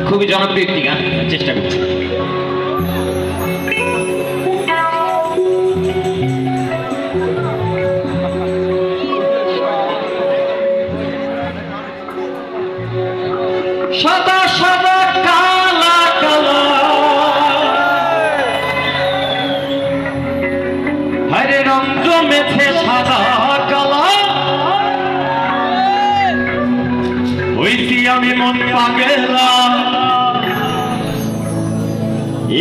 খুবই জনপ্রিয় একটি গান, চেষ্টা করছি। সাদা সাদা কালা কালা হরে রং জমেছে সাদা কালা, হইছি আমি মন পাগলা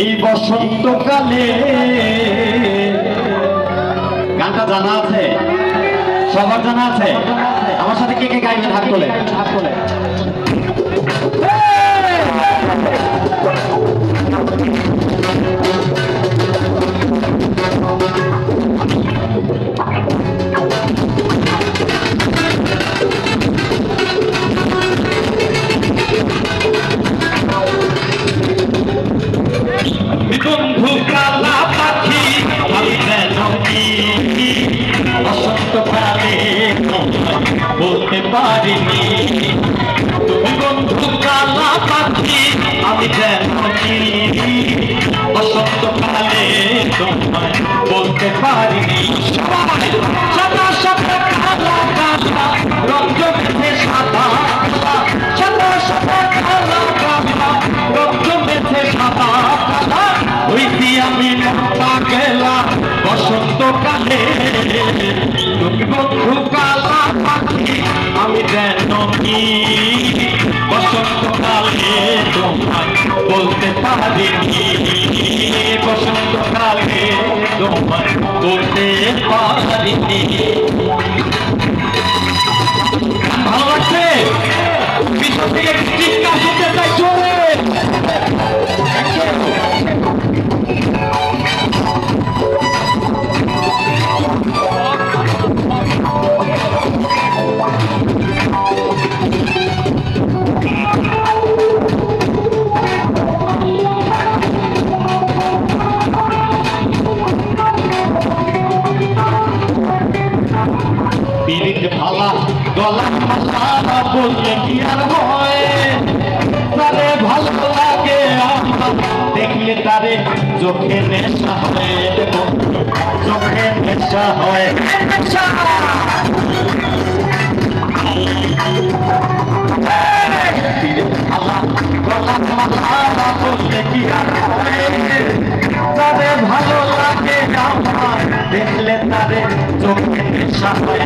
এই বসন্তকালে। গানটা জানা আছে? সবার জানা আছে? আমার সাথে কে কে গাইবেন হাত তোলে, হাত তোলে। বন্ধু কালা পাখি আমি যেন কি বসন্তকালে বলতে পারিনি। তুমি বন্ধু কালা পাখি আমি যেন কি বসন্তকালে তোমায় বলতে পারিনি। সাদা সাদা কালা কালা রঙ জমেছে সাদা কালা, সাদা সাদা কালা কালা রঙ জমেছে সাদা কালা, হইছি আমি পাগলা বসন্তকালে। তুমি বন্ধু কালা পাখি আমি যেন কি বসন্তকালে তোমায় বলতে পারিনি। বসন্তকালে তোমায় বলতে পারিনি। ভালো লাগছে? পিছন থেকে চিৎকার শুনতে চাই জোরে। পিরিত ভালা গলা ভালা বললে কি আর হয়, তারে ভালো লাগে আমার দেখলে তারে চোখে নেশা হয়, চোখে নেশা হয়। পিরিত ভালা গলা ভালা বললে কি আর হয়, তারে ভালো লাগে আমার দেখলে তারে চোখে নেশা হয়।